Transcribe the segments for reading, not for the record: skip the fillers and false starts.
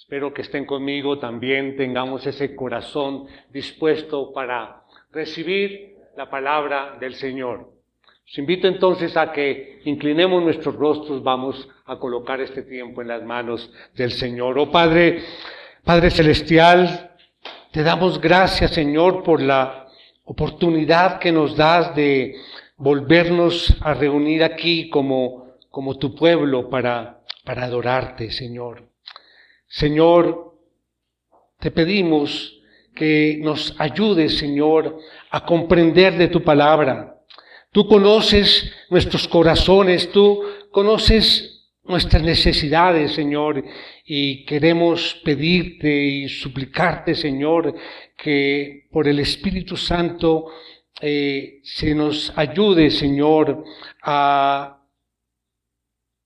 Espero que estén conmigo también, tengamos ese corazón dispuesto para recibir la palabra del Señor. Os invito entonces a que inclinemos nuestros rostros, vamos a colocar este tiempo en las manos del Señor. Oh Padre Celestial, te damos gracias, Señor, por la oportunidad que nos das de volvernos a reunir aquí como tu pueblo para adorarte, Señor. Señor, te pedimos que nos ayudes, Señor, a comprender de tu palabra. Tú conoces nuestros corazones, tú conoces nuestras necesidades, Señor, y queremos pedirte y suplicarte, Señor, que por el Espíritu Santo se nos ayude, Señor, a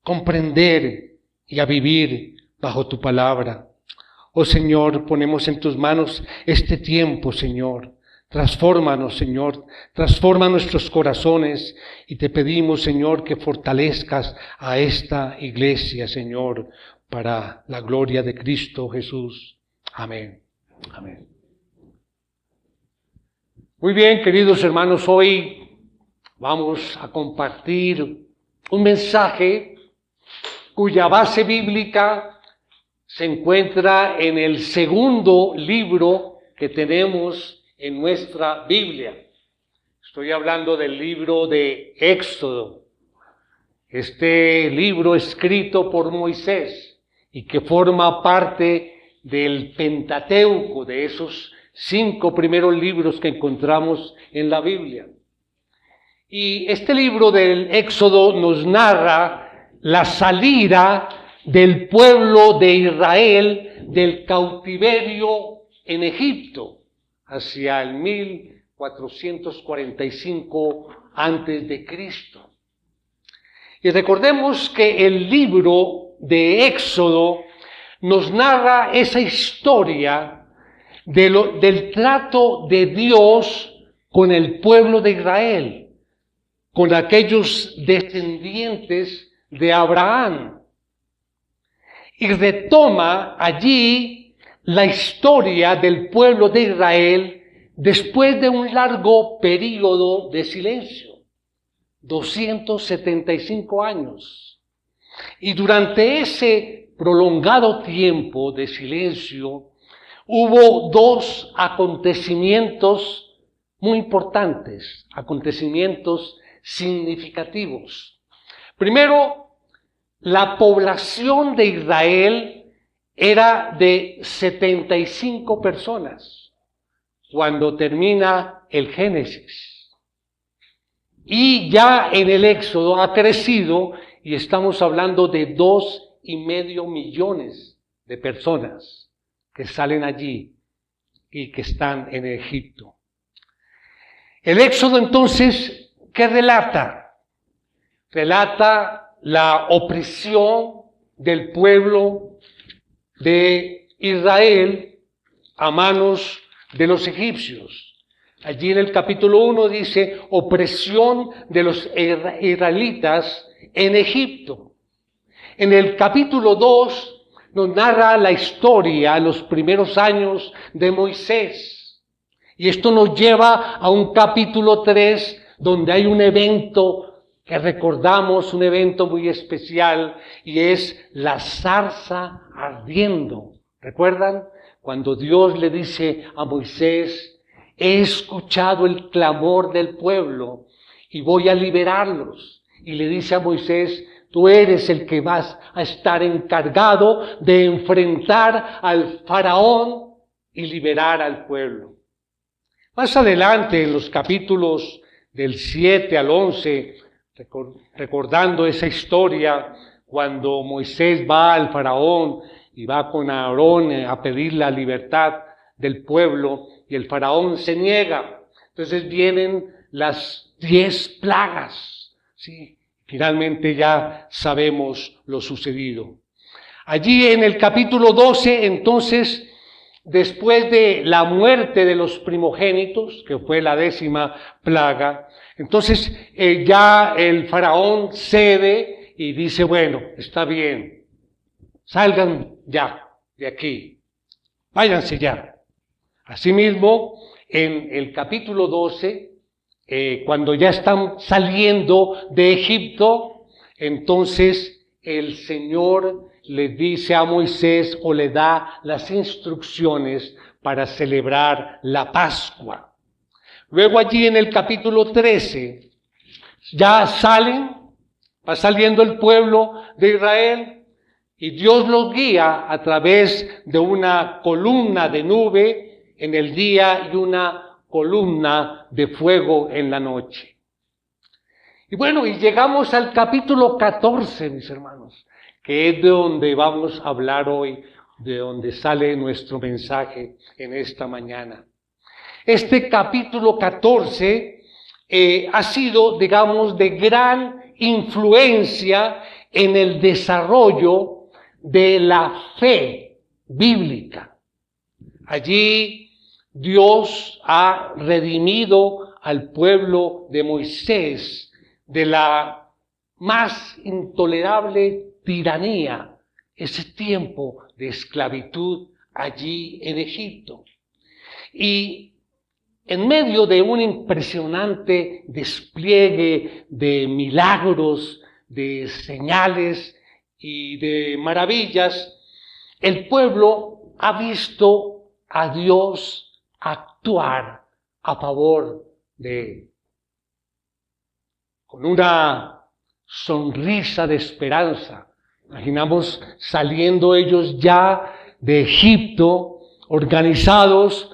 comprender y a vivir bajo tu palabra. Oh Señor, ponemos en tus manos este tiempo, Señor. Transfórmanos, Señor, transforma nuestros corazones y te pedimos, Señor, que fortalezcas a esta iglesia, Señor, para la gloria de Cristo Jesús. Amén. Amén. Muy bien, queridos hermanos, hoy vamos a compartir un mensaje cuya base bíblica se encuentra en el segundo libro que tenemos en nuestra Biblia. Estoy hablando del libro de Éxodo. Este libro escrito por Moisés y que forma parte del Pentateuco, de esos 5 primeros libros que encontramos en la Biblia. Y este libro del Éxodo nos narra la salida del pueblo de Israel del cautiverio en Egipto hacia el 1445 antes de Cristo. Y recordemos que el libro de Éxodo nos narra esa historia del trato de Dios con el pueblo de Israel, con aquellos descendientes de Abraham. Y retoma allí la historia del pueblo de Israel después de un largo período de silencio, 275 años. Y durante ese prolongado tiempo de silencio hubo 2 acontecimientos muy importantes, acontecimientos significativos. Primero, la población de Israel era de 75 personas cuando termina el Génesis. Y ya en el Éxodo ha crecido y estamos hablando de 2,5 millones de personas que salen allí y que están en Egipto. El Éxodo entonces, ¿qué relata? Relata la opresión del pueblo de Israel a manos de los egipcios. Allí en el capítulo 1 dice, opresión de los israelitas en Egipto. En el capítulo 2 nos narra la historia, los primeros años de Moisés. Y esto nos lleva a un capítulo 3 donde hay un evento que recordamos, un evento muy especial, y es la zarza ardiendo. ¿Recuerdan? Cuando Dios le dice a Moisés, he escuchado el clamor del pueblo y voy a liberarlos. Y le dice a Moisés, tú eres el que vas a estar encargado de enfrentar al faraón y liberar al pueblo. Más adelante, en los capítulos del 7 al 11, recordando esa historia, cuando Moisés va al faraón y va con Aarón a pedir la libertad del pueblo y el faraón se niega. Entonces vienen las 10 plagas, ¿sí? Finalmente ya sabemos lo sucedido. Allí en el capítulo 12, entonces, después de la muerte de los primogénitos, que fue la 10ª plaga, entonces ya el faraón cede y dice, bueno, está bien, salgan ya. de aquí, váyanse ya. Asimismo, en el capítulo 12, cuando ya están saliendo de Egipto, entonces el Señor le dice a Moisés o le da las instrucciones para celebrar la Pascua. Luego allí en el capítulo 13, ya va saliendo el pueblo de Israel y Dios los guía a través de una columna de nube en el día y una columna de fuego en la noche. Y bueno, y llegamos al capítulo 14, mis hermanos, que es de donde vamos a hablar hoy, de donde sale nuestro mensaje en esta mañana. Este capítulo 14 ha sido, digamos, de gran influencia en el desarrollo de la fe bíblica. Allí Dios ha redimido al pueblo de Moisés de la más intolerable tiranía, ese tiempo de esclavitud allí en Egipto. Y en medio de un impresionante despliegue de milagros, de señales y de maravillas, el pueblo ha visto a Dios actuar a favor de él. Con una sonrisa de esperanza. Imaginamos saliendo ellos ya de Egipto, organizados,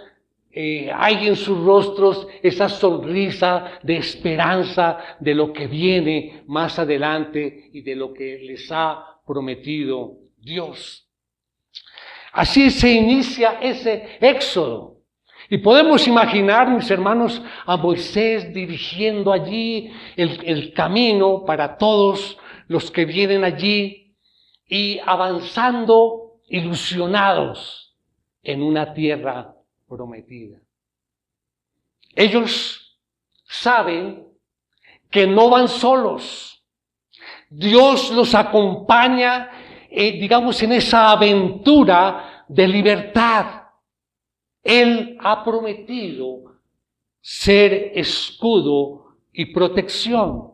hay en sus rostros esa sonrisa de esperanza de lo que viene más adelante y de lo que les ha prometido Dios. Así se inicia ese éxodo. Y podemos imaginar, mis hermanos, a Moisés dirigiendo allí el camino para todos los que vienen allí y avanzando ilusionados en una tierra prometida. Ellos saben que no van solos. Dios los acompaña, digamos, en esa aventura de libertad. Él ha prometido ser escudo y protección.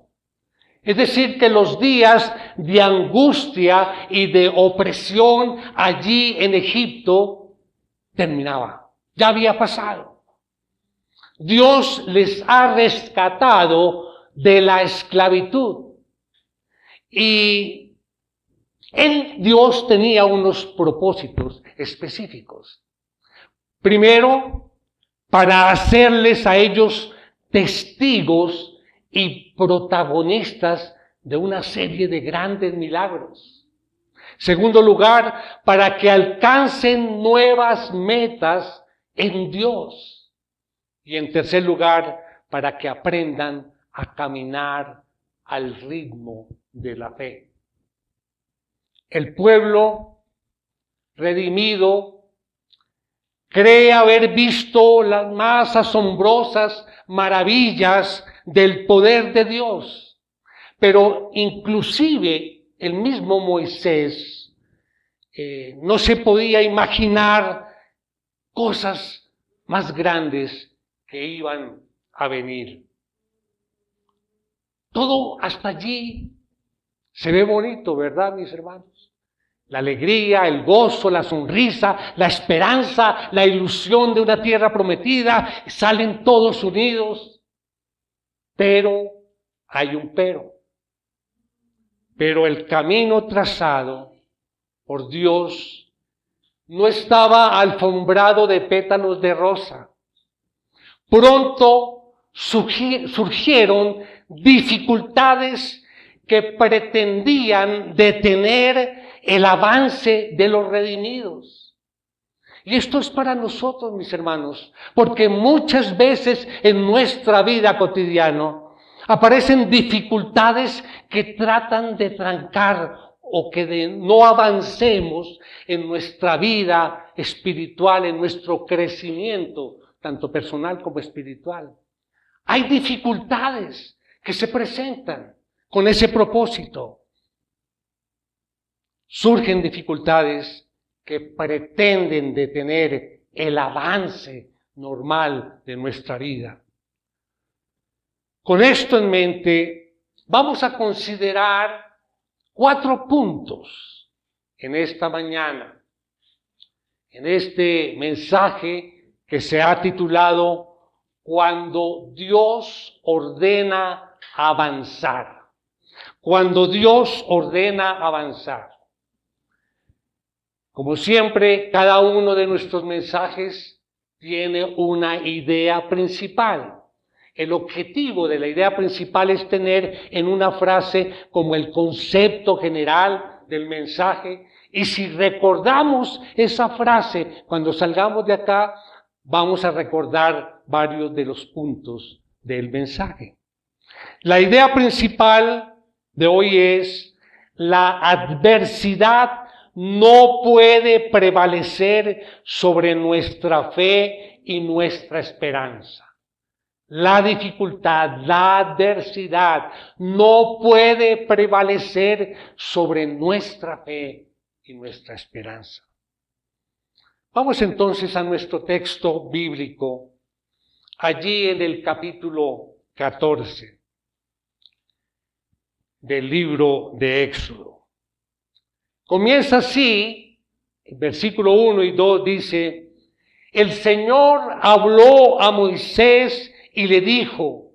Es decir, que los días de angustia y de opresión allí en Egipto terminaban. Ya había pasado. Dios les ha rescatado de la esclavitud. Y Dios tenía unos propósitos específicos. Primero, para hacerles a ellos testigos y protagonistas de una serie de grandes milagros. Segundo lugar, para que alcancen nuevas metas en Dios. Y en tercer lugar, para que aprendan a caminar al ritmo de la fe. El pueblo redimido cree haber visto las más asombrosas maravillas del poder de Dios. Pero inclusive el mismo Moisés no se podía imaginar cosas más grandes que iban a venir. Todo hasta allí se ve bonito, ¿verdad, mis hermanos? La alegría, el gozo, la sonrisa, la esperanza, la ilusión de una tierra prometida, salen todos unidos. Pero hay un pero. Pero el camino trazado por Dios no estaba alfombrado de pétalos de rosa. Pronto surgieron dificultades que pretendían detener el avance de los redimidos. Y esto es para nosotros, mis hermanos, porque muchas veces en nuestra vida cotidiana aparecen dificultades que tratan de trancar o que no avancemos en nuestra vida espiritual, en nuestro crecimiento, tanto personal como espiritual. Hay dificultades que se presentan con ese propósito. Surgen dificultades que pretenden detener el avance normal de nuestra vida. Con esto en mente, vamos a considerar 4 puntos en esta mañana, en este mensaje que se ha titulado Cuando Dios ordena avanzar. Cuando Dios ordena avanzar. Como siempre, cada uno de nuestros mensajes tiene una idea principal. El objetivo de la idea principal es tener en una frase como el concepto general del mensaje. Y si recordamos esa frase cuando salgamos de acá, vamos a recordar varios de los puntos del mensaje. La idea principal de hoy es: la adversidad no puede prevalecer sobre nuestra fe y nuestra esperanza. La dificultad, la adversidad no puede prevalecer sobre nuestra fe y nuestra esperanza. Vamos entonces a nuestro texto bíblico, allí en el capítulo 14 del libro de Éxodo. Comienza así, el versículo 1 y 2 dice: el Señor habló a Moisés y le dijo: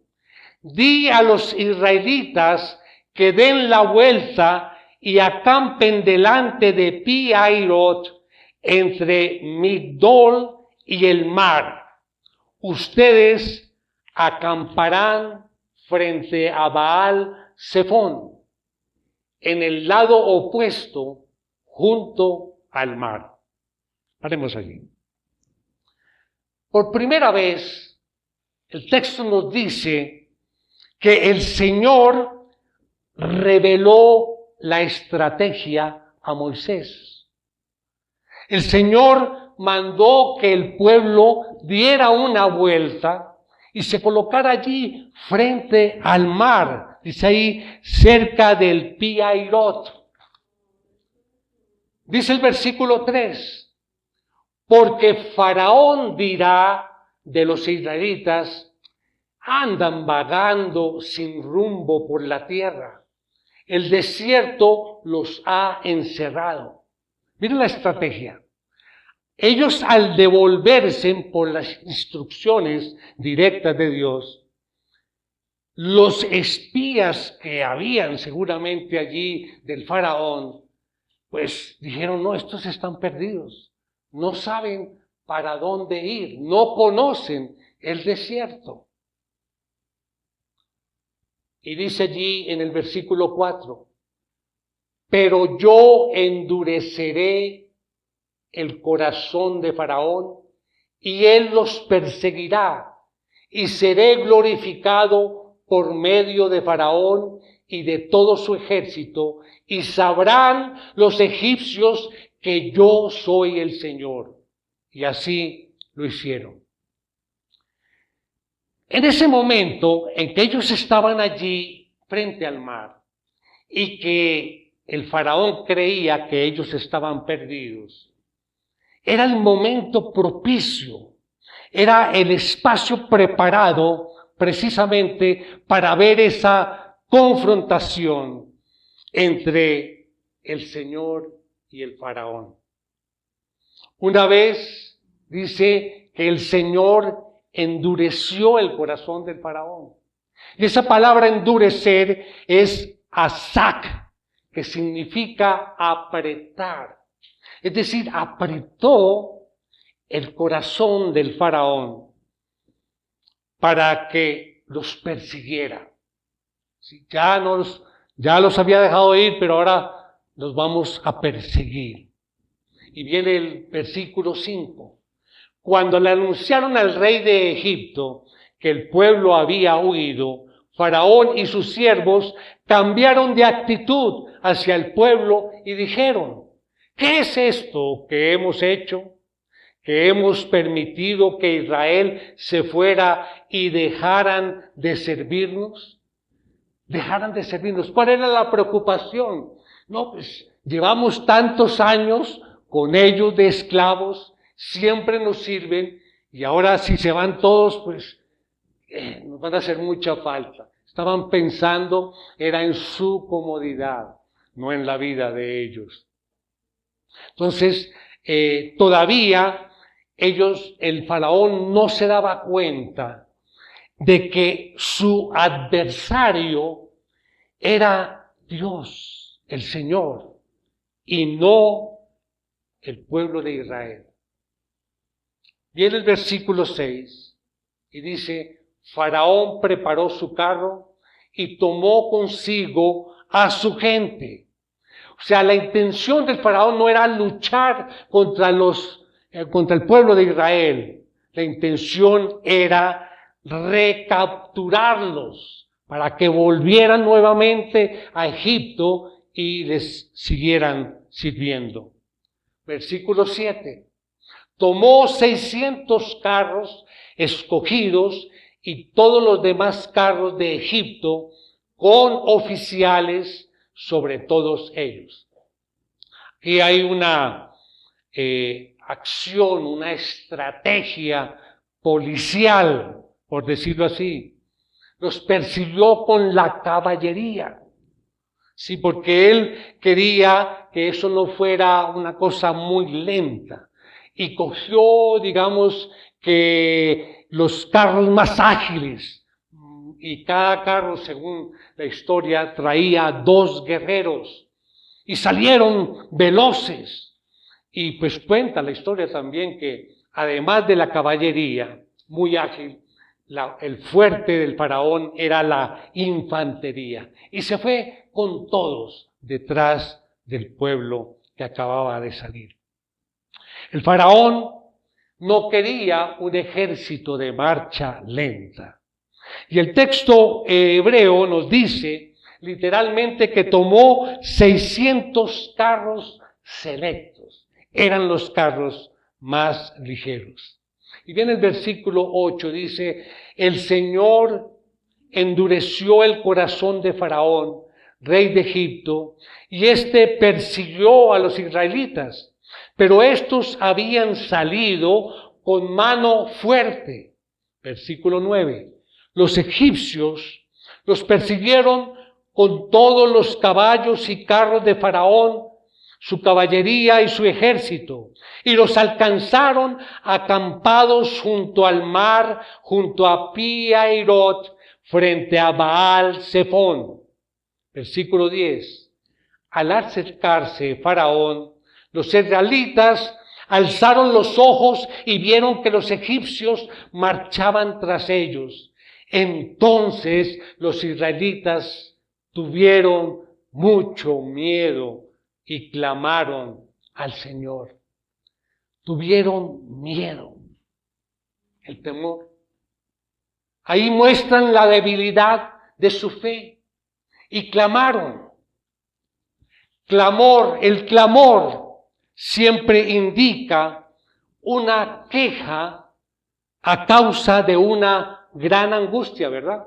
di a los israelitas que den la vuelta y acampen delante de Pi-Hahirot, entre Migdol y el mar. Ustedes acamparán frente a Baal-Zephón, en el lado opuesto, junto al mar. Haremos allí. Por primera vez, el texto nos dice que el Señor reveló la estrategia a Moisés. El Señor mandó que el pueblo diera una vuelta y se colocara allí frente al mar, dice ahí, cerca del Pi-Hahirot. Dice el versículo 3, porque Faraón dirá de los israelitas: andan vagando sin rumbo por la tierra. El desierto los ha encerrado. Miren la estrategia. Ellos, al devolverse por las instrucciones directas de Dios, los espías que habían seguramente allí del faraón, pues dijeron: no, estos están perdidos. No saben para dónde ir, no conocen el desierto. Y dice allí en el versículo 4, pero yo endureceré el corazón de Faraón y él los perseguirá, y seré glorificado por medio de Faraón y de todo su ejército, y sabrán los egipcios que yo soy el Señor. Y así lo hicieron. En ese momento en que ellos estaban allí frente al mar y que el faraón creía que ellos estaban perdidos, era el momento propicio, era el espacio preparado precisamente para ver esa confrontación entre el Señor y el faraón. Una vez dice que el Señor endureció el corazón del faraón. Y esa palabra endurecer es asak, que significa apretar. Es decir, apretó el corazón del faraón para que los persiguiera. Ya los había dejado ir, pero ahora los vamos a perseguir. Y viene el versículo 5. Cuando le anunciaron al rey de Egipto que el pueblo había huido, Faraón y sus siervos cambiaron de actitud hacia el pueblo y dijeron: ¿qué es esto que hemos hecho? Que hemos permitido que Israel se fuera y dejaran de servirnos. Dejaran de servirnos. ¿Cuál era la preocupación? No, pues llevamos tantos años con ellos de esclavos, siempre nos sirven, y ahora si se van todos, pues nos van a hacer mucha falta. Estaban pensando, era en su comodidad, no en la vida de ellos. Entonces, todavía el faraón no se daba cuenta de que su adversario era Dios, el Señor, y no el pueblo de Israel. Viene el versículo 6 y dice, Faraón preparó su carro y tomó consigo a su gente. O sea, la intención del faraón no era luchar contra el pueblo de Israel. La intención era recapturarlos para que volvieran nuevamente a Egipto y les siguieran sirviendo. Versículo 7. Tomó 600 carros escogidos y todos los demás carros de Egipto con oficiales sobre todos ellos. Aquí hay una acción, una estrategia policial, por decirlo así. Los persiguió con la caballería. Sí, porque él quería que eso no fuera una cosa muy lenta. Y cogió, digamos, que los carros más ágiles. Y cada carro, según la historia, traía 2 guerreros. Y salieron veloces. Y pues cuenta la historia también que, además de la caballería muy ágil, el fuerte del faraón era la infantería. Y se fue con todos detrás del pueblo que acababa de salir. El faraón no quería un ejército de marcha lenta. Y el texto hebreo nos dice literalmente que tomó 600 carros selectos. Eran los carros más ligeros. Y viene el versículo 8, dice, el Señor endureció el corazón de Faraón, rey de Egipto, y éste persiguió a los israelitas, pero estos habían salido con mano fuerte. Versículo 9, los egipcios los persiguieron con todos los caballos y carros de Faraón, su caballería y su ejército, y los alcanzaron acampados junto al mar, junto a Pi-Hahirot, frente a Baal-Zephón. Versículo 10. Al acercarse Faraón, los israelitas alzaron los ojos y vieron que los egipcios marchaban tras ellos. Entonces los israelitas tuvieron mucho miedo y clamaron al Señor. Tuvieron miedo, el temor. Ahí muestran la debilidad de su fe y clamaron. El clamor siempre indica una queja a causa de una gran angustia, ¿verdad?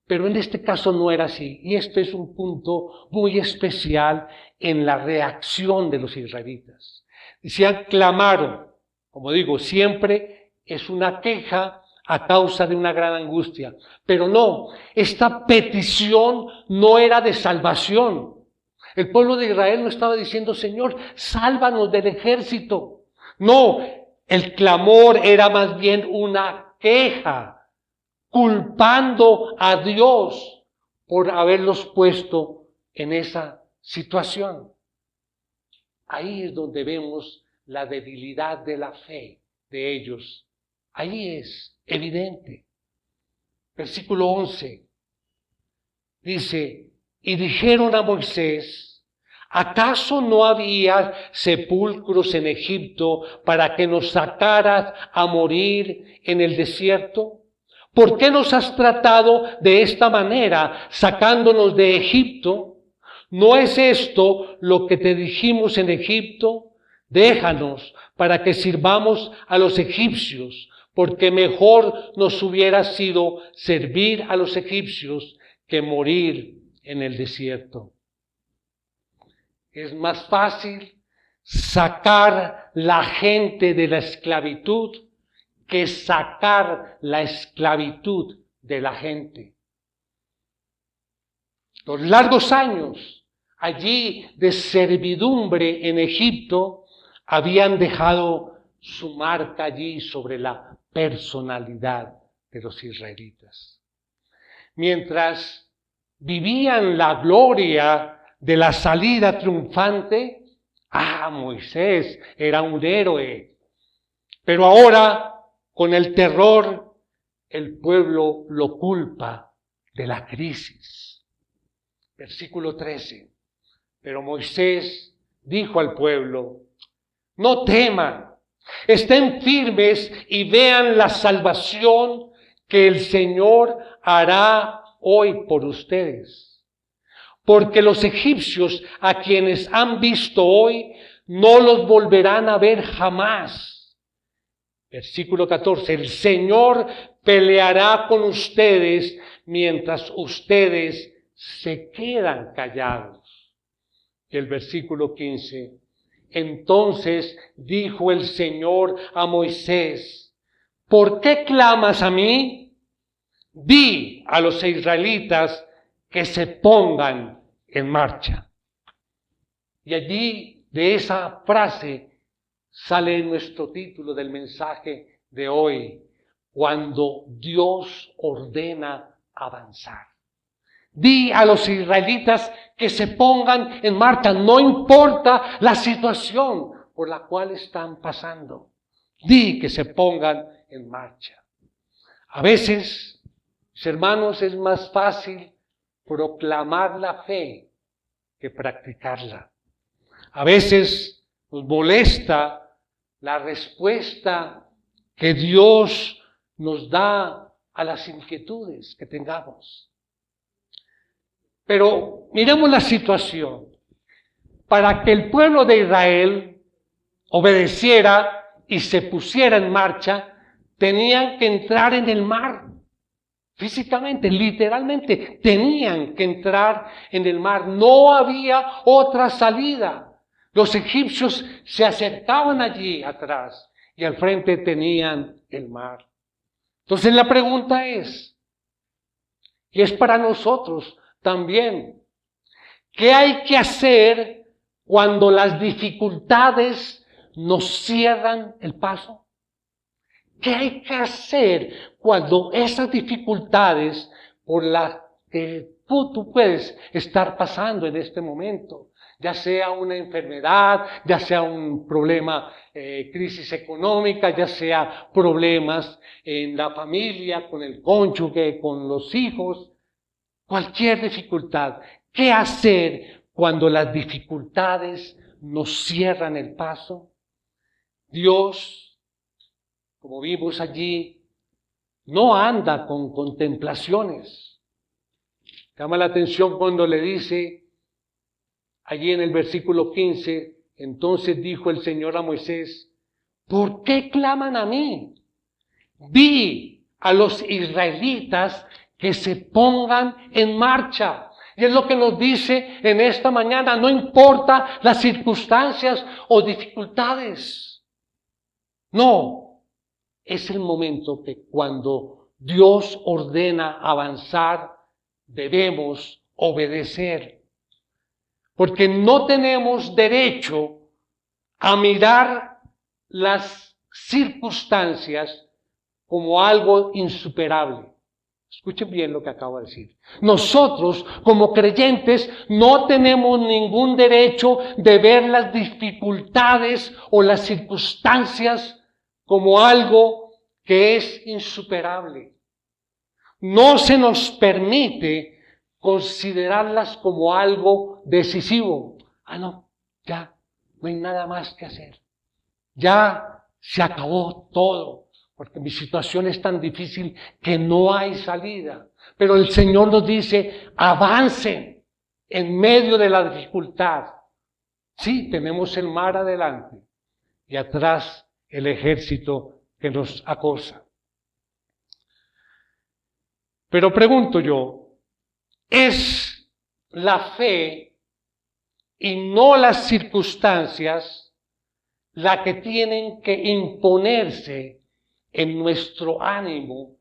Pero en este caso no era así. Y este es un punto muy especial en la reacción de los israelitas. Decían, clamaron. Como digo, siempre es una queja a causa de una gran angustia. Pero no, esta petición no era de salvación. El pueblo de Israel no estaba diciendo, Señor, sálvanos del ejército. No, el clamor era más bien una queja, culpando a Dios por haberlos puesto en esa situación. Ahí es donde vemos la debilidad de la fe de ellos. Ahí es evidente. Versículo 11 dice, y dijeron a Moisés, ¿acaso no había sepulcros en Egipto para que nos sacaras a morir en el desierto? ¿Por qué nos has tratado de esta manera, sacándonos de Egipto? ¿No es esto lo que te dijimos en Egipto? Déjanos para que sirvamos a los egipcios, porque mejor nos hubiera sido servir a los egipcios que morir en el desierto. Es más fácil sacar la gente de la esclavitud que sacar la esclavitud de la gente. Los largos años allí de servidumbre en Egipto habían dejado su marca allí sobre la personalidad de los israelitas. Mientras vivían la gloria de la salida triunfante, Moisés era un héroe. Pero ahora, con el terror, el pueblo lo culpa de la crisis. Versículo 13. Pero Moisés dijo al pueblo: no teman, estén firmes y vean la salvación que el Señor hará hoy por ustedes. Porque los egipcios a quienes han visto hoy no los volverán a ver jamás. Versículo 14. El Señor peleará con ustedes mientras ustedes se quedan callados. Y el versículo 15. Entonces dijo el Señor a Moisés: ¿por qué clamas a mí? Di a los israelitas que se pongan en marcha. Y allí, de esa frase, sale nuestro título del mensaje de hoy: cuando Dios ordena avanzar. Di a los israelitas que se pongan en marcha, no importa la situación por la cual están pasando. Di que se pongan en marcha. A veces, mis hermanos, es más fácil proclamar la fe que practicarla. A veces nos molesta la respuesta que Dios nos da a las inquietudes que tengamos. Pero miremos la situación. Para que el pueblo de Israel obedeciera y se pusiera en marcha, tenían que entrar en el mar. Físicamente, literalmente, tenían que entrar en el mar. No había otra salida. Los egipcios se acercaban allí atrás y al frente tenían el mar. Entonces la pregunta es, y es para nosotros también, ¿qué hay que hacer cuando las dificultades nos cierran el paso? ¿Qué hay que hacer cuando esas dificultades por las que tú puedes estar pasando en este momento, ya sea una enfermedad, ya sea un problema, crisis económica, ya sea problemas en la familia, con el cónyuge, con los hijos, cualquier dificultad? ¿Qué hacer cuando las dificultades nos cierran el paso? Dios, como vimos allí, no anda con contemplaciones. Llama la atención cuando le dice, allí en el versículo 15, entonces dijo el Señor a Moisés: ¿por qué claman a mí? Di a los israelitas que se pongan en marcha. Y es lo que nos dice en esta mañana, no importa las circunstancias o dificultades. No. Es el momento que cuando Dios ordena avanzar, debemos obedecer. Porque no tenemos derecho a mirar las circunstancias como algo insuperable. Escuchen bien lo que acabo de decir. Nosotros, como creyentes, no tenemos ningún derecho de ver las dificultades o las circunstancias como algo que es insuperable. No se nos permite considerarlas como algo decisivo. Ya no hay nada más que hacer. Ya se acabó todo, porque mi situación es tan difícil que no hay salida. Pero el Señor nos dice, avancen en medio de la dificultad. Sí, tenemos el mar adelante y atrás el ejército que nos acosa. Pero pregunto yo, ¿es la fe y no las circunstancias la que tienen que imponerse en nuestro ánimo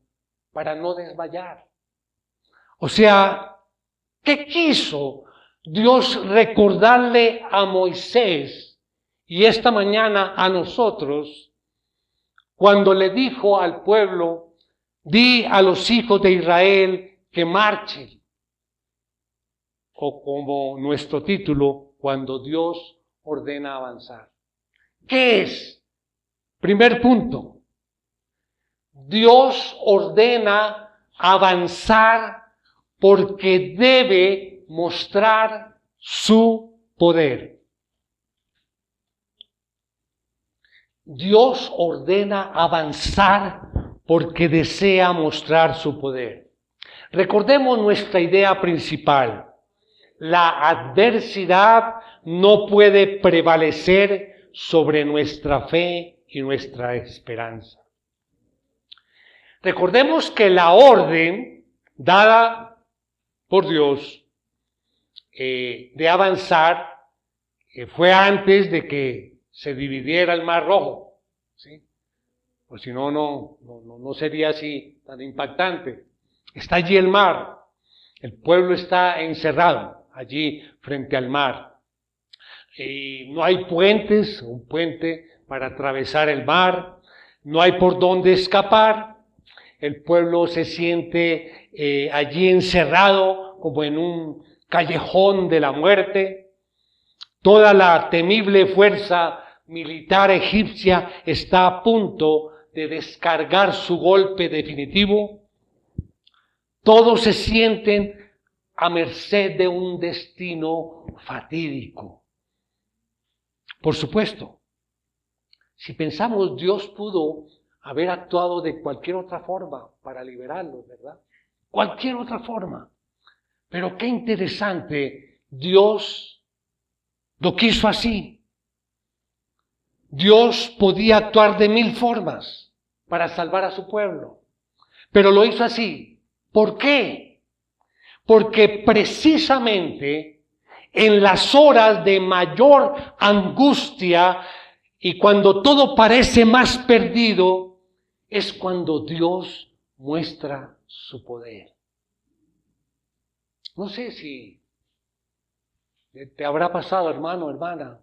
para no desmayar. O sea, ¿qué quiso Dios recordarle a Moisés y esta mañana a nosotros cuando le dijo al pueblo, di a los hijos de Israel que marchen? O como nuestro título, cuando Dios ordena avanzar. ¿Qué es? Primer punto. Dios ordena avanzar porque debe mostrar su poder. Dios ordena avanzar porque desea mostrar su poder. Recordemos nuestra idea principal. La adversidad no puede prevalecer sobre nuestra fe y nuestra esperanza. Recordemos que la orden dada por Dios de avanzar fue antes de que se dividiera el Mar Rojo, ¿sí? Pues si no, no sería así tan impactante. Está allí el mar, el pueblo está encerrado allí frente al mar. No hay puentes, un puente para atravesar el mar, no hay por dónde escapar. El pueblo se siente allí encerrado como en un callejón de la muerte. Toda la temible fuerza militar egipcia está a punto de descargar su golpe definitivo. Todos se sienten a merced de un destino fatídico. Por supuesto, si pensamos, Dios pudo haber actuado de cualquier otra forma para liberarlos, ¿verdad? Cualquier otra forma. Pero qué interesante, Dios lo quiso así. Dios podía actuar de 1000 formas para salvar a su pueblo, pero lo hizo así. ¿Por qué? Porque precisamente en las horas de mayor angustia y cuando todo parece más perdido, es cuando Dios muestra su poder. No sé si te habrá pasado, hermano, hermana,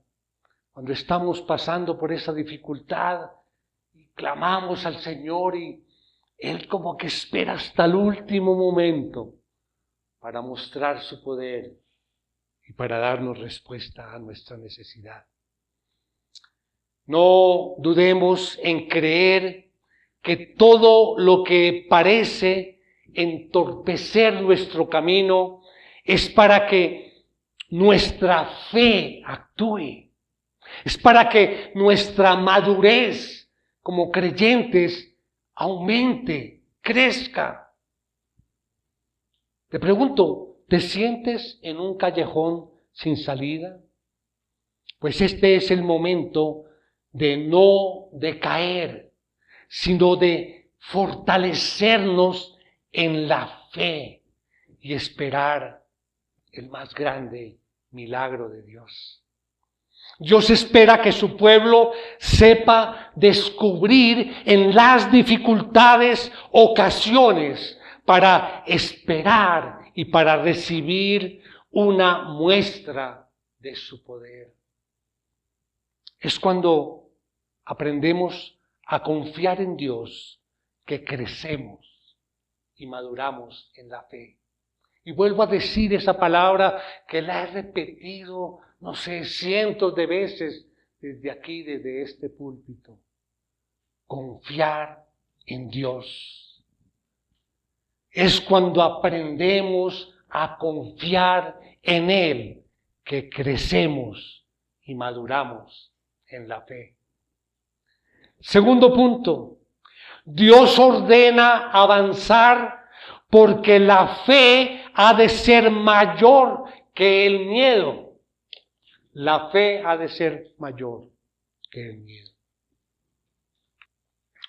cuando estamos pasando por esa dificultad y clamamos al Señor y Él como que espera hasta el último momento para mostrar su poder y para darnos respuesta a nuestra necesidad. No dudemos en creer que todo lo que parece entorpecer nuestro camino es para que nuestra fe actúe. Es para que nuestra madurez como creyentes aumente, crezca. Te pregunto, ¿te sientes en un callejón sin salida? Pues este es el momento de no decaer, sino de fortalecernos en la fe y esperar el más grande milagro de Dios. Dios espera que su pueblo sepa descubrir en las dificultades ocasiones para esperar y para recibir una muestra de su poder. Es cuando aprendemos a confiar en Dios que crecemos y maduramos en la fe. Y vuelvo a decir esa palabra que la he repetido, no sé, cientos de veces desde aquí, desde este púlpito. Confiar en Dios. Es cuando aprendemos a confiar en Él que crecemos y maduramos en la fe. Segundo punto, Dios ordena avanzar porque la fe ha de ser mayor que el miedo. La fe ha de ser mayor que el miedo.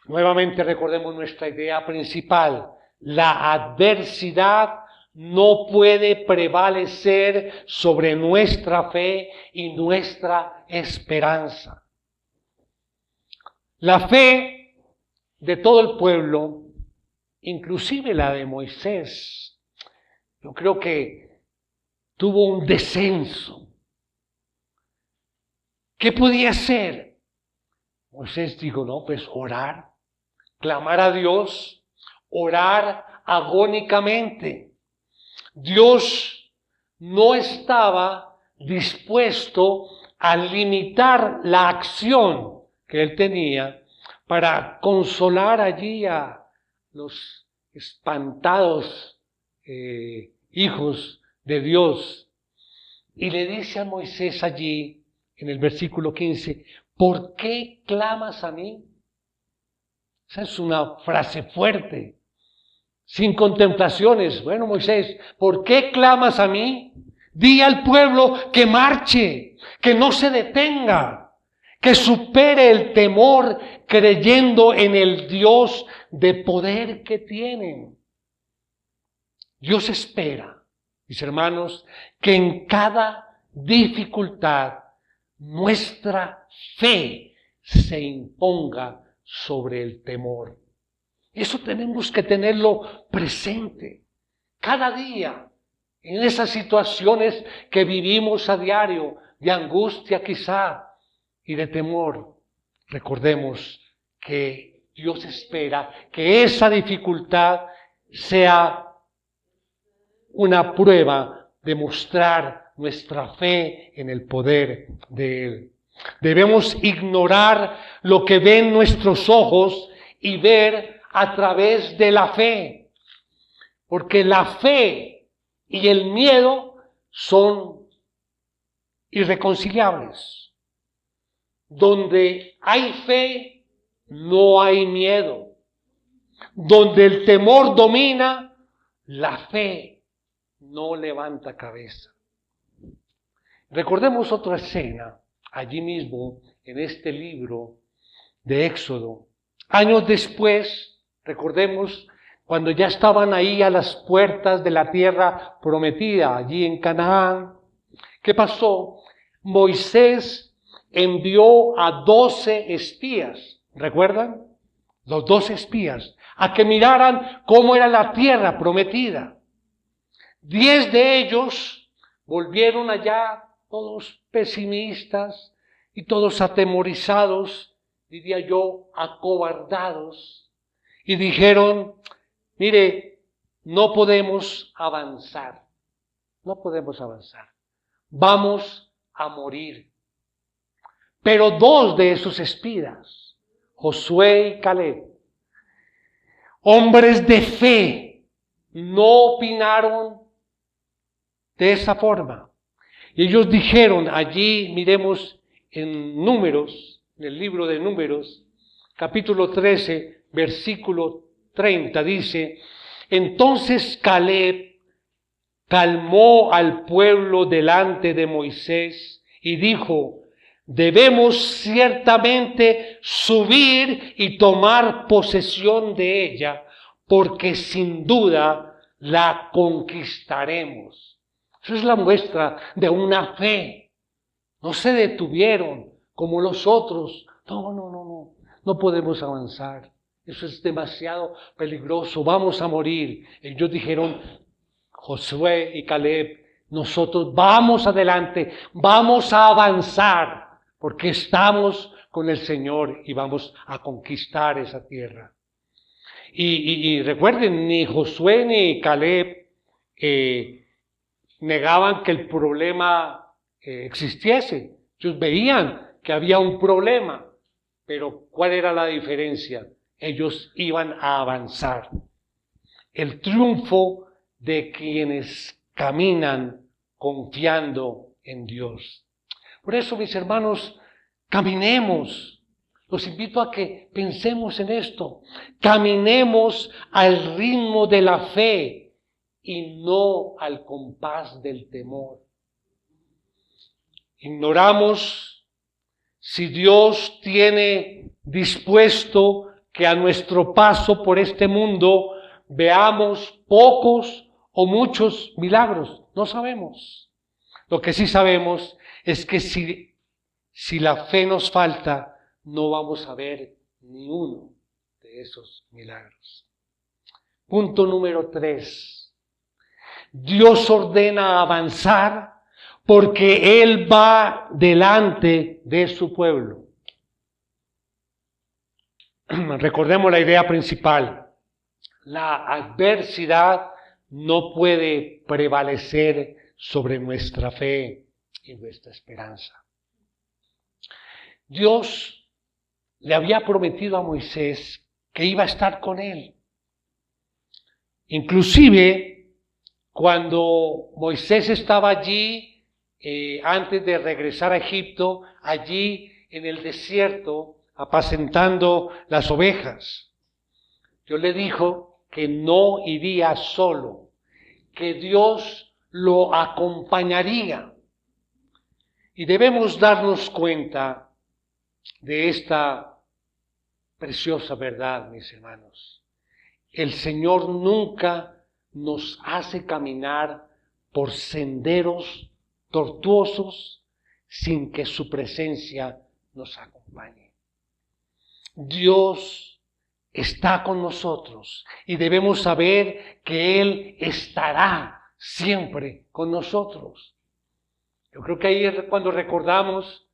Nuevamente recordemos nuestra idea principal. La adversidad no puede prevalecer sobre nuestra fe y nuestra esperanza. La fe de todo el pueblo, inclusive la de Moisés, yo creo que tuvo un descenso. ¿Qué podía hacer? Moisés dijo, no, pues orar, clamar a Dios, orar agónicamente. Dios no estaba dispuesto a limitar la acción que él tenía para consolar allí a los espantados hijos de Dios. Y le dice a Moisés allí, en el versículo 15, ¿por qué clamas a mí? Esa es una frase fuerte, sin contemplaciones. Bueno, Moisés, ¿por qué clamas a mí? Di al pueblo que marche, que no se detenga, que supere el temor creyendo en el Dios de poder que tienen. Dios espera, mis hermanos, que en cada dificultad nuestra fe se imponga sobre el temor. Eso tenemos que tenerlo presente cada día en esas situaciones que vivimos a diario, de angustia quizá y de temor. Recordemos que Dios espera que esa dificultad sea una prueba de mostrar nuestra fe en el poder de Él. Debemos ignorar lo que ven nuestros ojos y ver a través de la fe. Porque la fe y el miedo son irreconciliables. Donde hay fe, no hay miedo. Donde el temor domina, la fe no levanta cabeza. Recordemos otra escena, allí mismo, en este libro de Éxodo. Años después, recordemos, cuando ya estaban ahí a las puertas de la tierra prometida, allí en Canaán, ¿qué pasó? Moisés envió a 12 espías, ¿recuerdan? Los 12 espías, a que miraran cómo era la tierra prometida. 10 de ellos volvieron allá todos pesimistas y todos atemorizados, diría yo, acobardados, y dijeron, mire, no podemos avanzar, vamos a morir. Pero 2 de esos espías, Josué y Caleb, hombres de fe, no opinaron de esa forma. Y ellos dijeron, allí miremos en Números, en el libro de Números, capítulo 13, versículo 30, dice, entonces Caleb calmó al pueblo delante de Moisés y dijo, debemos ciertamente subir y tomar posesión de ella, porque sin duda la conquistaremos. Eso es la muestra de una fe. No se detuvieron como los otros. No podemos avanzar. Eso es demasiado peligroso. Vamos a morir. Ellos dijeron, Josué y Caleb, nosotros vamos adelante, vamos a avanzar, porque estamos con el Señor y vamos a conquistar esa tierra. Y recuerden, ni Josué ni Caleb negaban que el problema existiese. Ellos veían que había un problema, pero ¿cuál era la diferencia? Ellos iban a avanzar. El triunfo de quienes caminan confiando en Dios. Por eso, mis hermanos, caminemos. Los invito a que pensemos en esto. Caminemos al ritmo de la fe y no al compás del temor. Ignoramos si Dios tiene dispuesto que a nuestro paso por este mundo veamos pocos o muchos milagros. No sabemos. Lo que sí sabemos es que si la fe nos falta, no vamos a ver ni uno de esos milagros. Punto número 3. Dios ordena avanzar porque Él va delante de su pueblo. Recordemos la idea principal. La adversidad no puede prevalecer sobre nuestra fe y nuestra esperanza. Dios le había prometido a Moisés que iba a estar con él. Inclusive, cuando Moisés estaba allí, antes de regresar a Egipto, allí en el desierto, apacentando las ovejas, Dios le dijo que no iría solo, que Dios lo acompañaría. Y debemos darnos cuenta de esta preciosa verdad, mis hermanos. El Señor nunca nos hace caminar por senderos tortuosos sin que su presencia nos acompañe. Dios está con nosotros y debemos saber que Él estará siempre con nosotros. Yo creo que ahí es cuando recordamos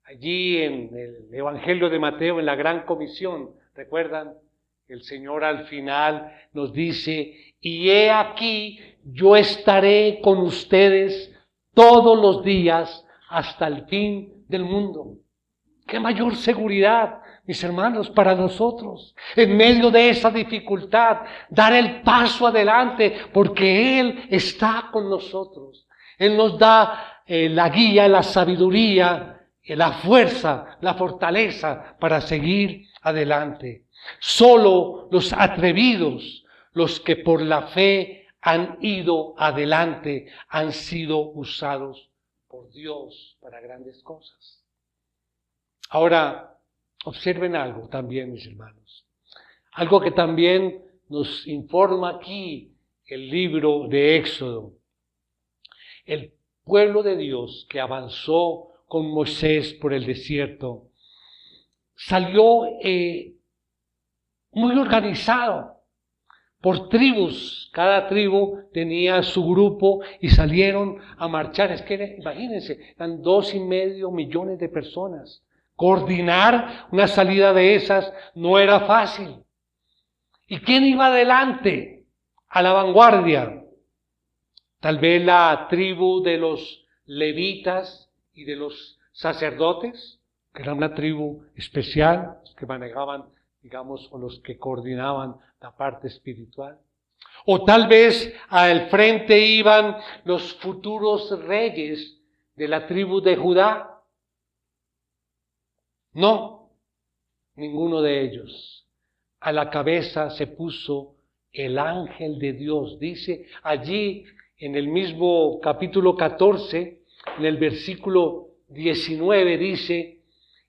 allí en el Evangelio de Mateo, en la Gran Comisión, ¿recuerdan? El Señor al final nos dice, y he aquí, yo estaré con ustedes todos los días hasta el fin del mundo. ¡Qué mayor seguridad, mis hermanos, para nosotros! En medio de esa dificultad, dar el paso adelante, porque Él está con nosotros. Él nos da la guía, la sabiduría, la fuerza, la fortaleza para seguir adelante. Solo los atrevidos, los que por la fe han ido adelante, han sido usados por Dios para grandes cosas. Ahora, observen algo también, mis hermanos. Algo que también nos informa aquí el libro de Éxodo. El pueblo de Dios que avanzó con Moisés por el desierto salió muy organizado por tribus. Cada tribu tenía su grupo y salieron a marchar. Es que imagínense, eran 2,5 millones de personas. Coordinar una salida de esas no era fácil. ¿Y quién iba adelante, a la vanguardia? Tal vez la tribu de los levitas y de los sacerdotes, que era una tribu especial, que manejaban, digamos, o los que coordinaban la parte espiritual. O tal vez al frente iban los futuros reyes de la tribu de Judá. No, ninguno de ellos. A la cabeza se puso el ángel de Dios. Dice allí en el mismo capítulo 14, en el versículo 19, dice,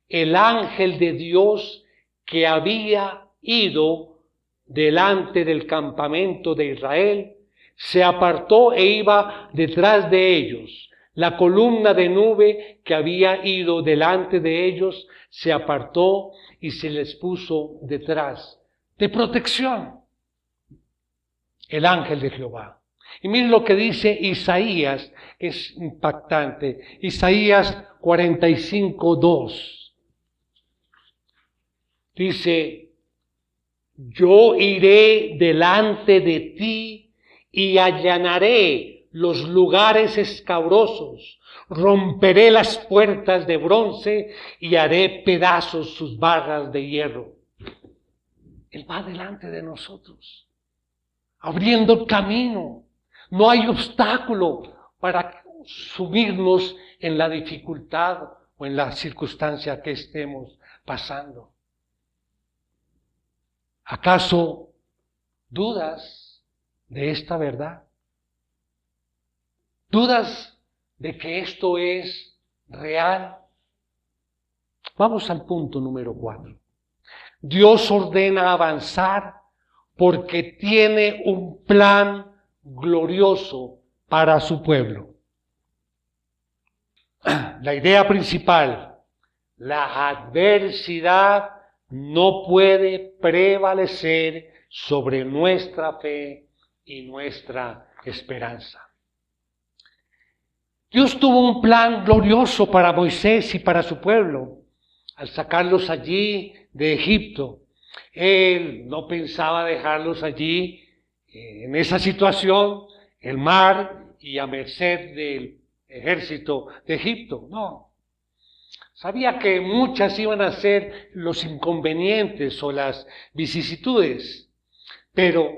el ángel de Dios que había ido delante del campamento de Israel, se apartó e iba detrás de ellos. La columna de nube que había ido delante de ellos se apartó y se les puso detrás de protección. El ángel de Jehová. Y miren lo que dice Isaías, que es impactante. Isaías 45:2. Dice, yo iré delante de ti y allanaré los lugares escabrosos, romperé las puertas de bronce y haré pedazos sus barras de hierro. Él va delante de nosotros, abriendo el camino. No hay obstáculo para sumirnos en la dificultad o en la circunstancia que estemos pasando. ¿Acaso dudas de esta verdad? ¿Dudas de que esto es real? Vamos al punto número 4. Dios ordena avanzar porque tiene un plan glorioso para su pueblo. La idea principal, la adversidad no puede prevalecer sobre nuestra fe y nuestra esperanza. Dios tuvo un plan glorioso para Moisés y para su pueblo al sacarlos allí de Egipto. Él no pensaba dejarlos allí en esa situación, el mar y a merced del ejército de Egipto. No. Sabía que muchas iban a ser los inconvenientes o las vicisitudes, pero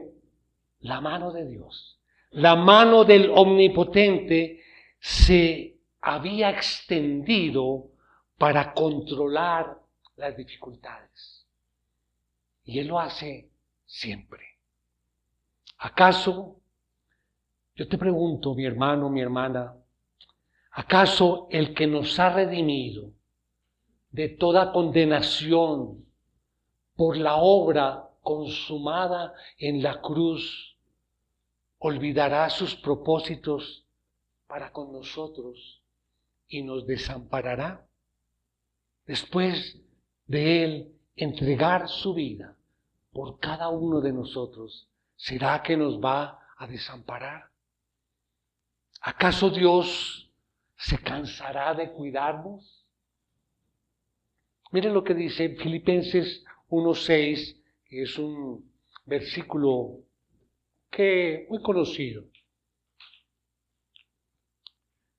la mano de Dios, la mano del Omnipotente se había extendido para controlar las dificultades. Y Él lo hace siempre. ¿Acaso, yo te pregunto, mi hermano, mi hermana, acaso el que nos ha redimido de toda condenación por la obra consumada en la cruz, olvidará sus propósitos para con nosotros y nos desamparará? Después de Él entregar su vida por cada uno de nosotros, ¿será que nos va a desamparar? ¿Acaso Dios se cansará de cuidarnos? Miren lo que dice Filipenses 1:6, que es un versículo muy conocido.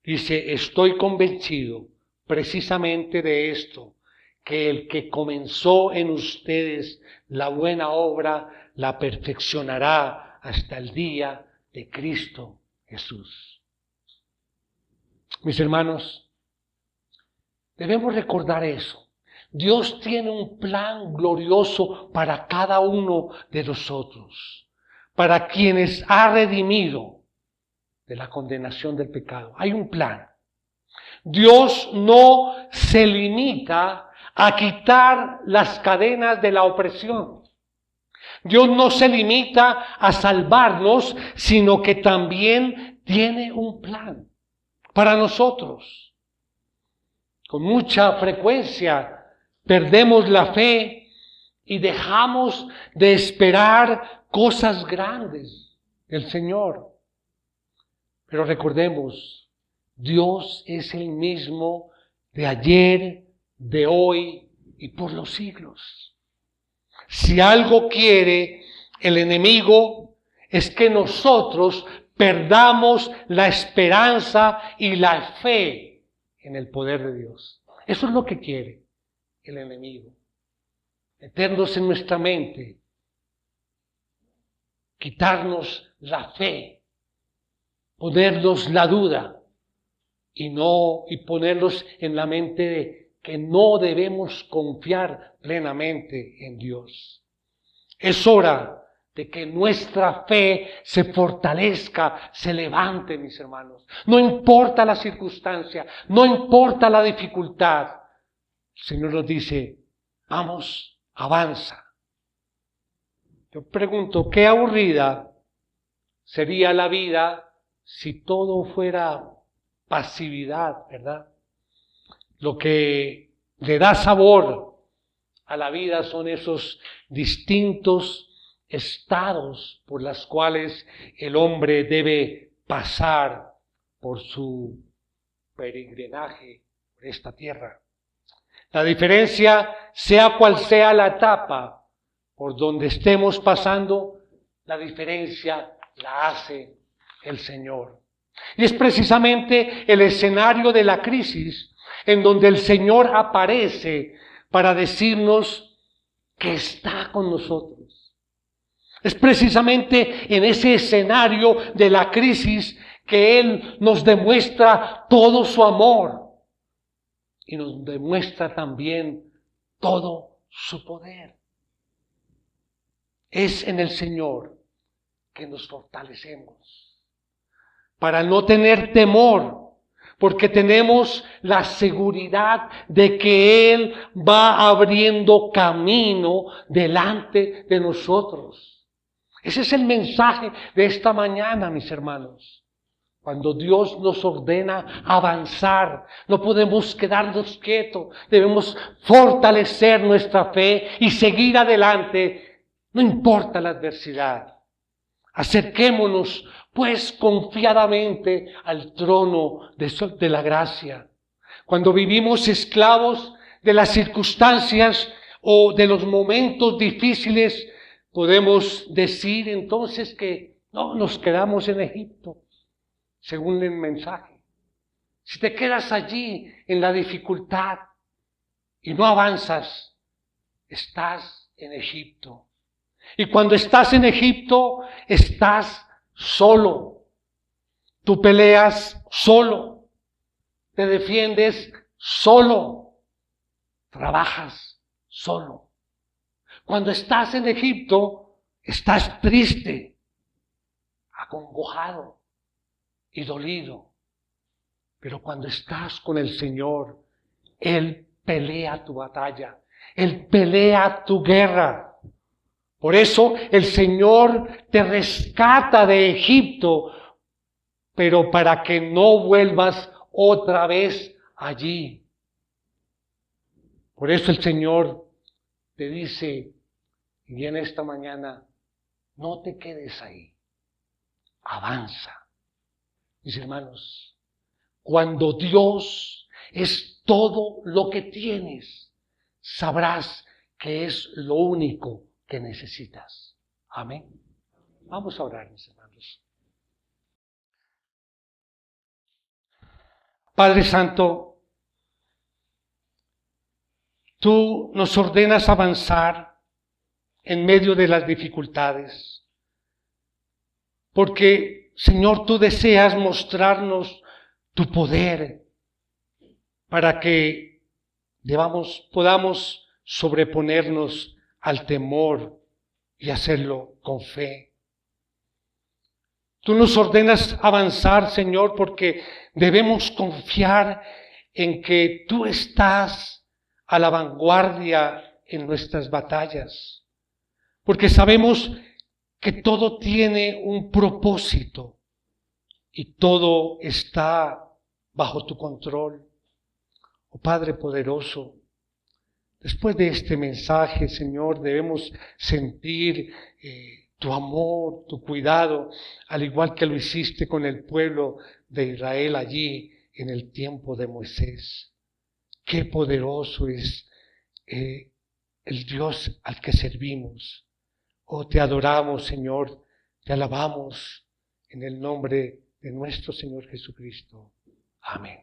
Dice, estoy convencido precisamente de esto, que el que comenzó en ustedes la buena obra, la perfeccionará hasta el día de Cristo Jesús. Mis hermanos, debemos recordar eso. Dios tiene un plan glorioso para cada uno de nosotros, para quienes ha redimido de la condenación del pecado. Hay un plan. Dios no se limita a quitar las cadenas de la opresión. Dios no se limita a salvarnos, sino que también tiene un plan para nosotros. Con mucha frecuencia perdemos la fe y dejamos de esperar cosas grandes del Señor. Pero recordemos, Dios es el mismo de ayer, de hoy y por los siglos. Si algo quiere el enemigo es que nosotros perdamos la esperanza y la fe en el poder de Dios. Eso es lo que quiere el enemigo. Meternos en nuestra mente, quitarnos la fe, ponernos la duda y ponernos en la mente de que no debemos confiar plenamente en Dios. Es hora de que nuestra fe se fortalezca, se levante, mis hermanos. No importa la circunstancia, no importa la dificultad. El Señor nos dice, vamos, avanza. Yo pregunto, ¿qué aburrida sería la vida si todo fuera pasividad, verdad? Lo que le da sabor a la vida son esos distintos estados por los cuales el hombre debe pasar por su peregrinaje por esta tierra. La diferencia, sea cual sea la etapa por donde estemos pasando, la diferencia la hace el Señor. Y es precisamente el escenario de la crisis en donde el Señor aparece para decirnos que está con nosotros. Es precisamente en ese escenario de la crisis que Él nos demuestra todo su amor y nos demuestra también todo su poder. Es en el Señor que nos fortalecemos para no tener temor, porque tenemos la seguridad de que Él va abriendo camino delante de nosotros. Ese es el mensaje de esta mañana, mis hermanos. Cuando Dios nos ordena avanzar, no podemos quedarnos quietos. Debemos fortalecer nuestra fe y seguir adelante, no importa la adversidad. Acerquémonos, pues, confiadamente al trono de la gracia. Cuando vivimos esclavos de las circunstancias o de los momentos difíciles, podemos decir entonces que no, nos quedamos en Egipto, según el mensaje. Si te quedas allí en la dificultad y no avanzas, estás en Egipto. Y cuando estás en Egipto, estás solo. Tú peleas solo. Te defiendes solo. Trabajas solo. Cuando estás en Egipto, estás triste, acongojado y dolido. Pero cuando estás con el Señor, Él pelea tu batalla. Él pelea tu guerra. Por eso el Señor te rescata de Egipto, pero para que no vuelvas otra vez allí. Por eso el Señor te dice, y en esta mañana, no te quedes ahí, avanza. Mis hermanos, cuando Dios es todo lo que tienes, sabrás que es lo único que necesitas. Amén. Vamos a orar, mis hermanos. Padre Santo, tú nos ordenas avanzar en medio de las dificultades, porque, Señor, tú deseas mostrarnos tu poder para que podamos sobreponernos al temor y hacerlo con fe. Tú nos ordenas avanzar, Señor, porque debemos confiar en que tú estás a la vanguardia en nuestras batallas, porque sabemos que todo tiene un propósito y todo está bajo tu control. Oh Padre poderoso, después de este mensaje, Señor, debemos sentir tu amor, tu cuidado, al igual que lo hiciste con el pueblo de Israel allí en el tiempo de Moisés. Qué poderoso es el Dios al que servimos. Oh, te adoramos, Señor, te alabamos en el nombre de nuestro Señor Jesucristo. Amén.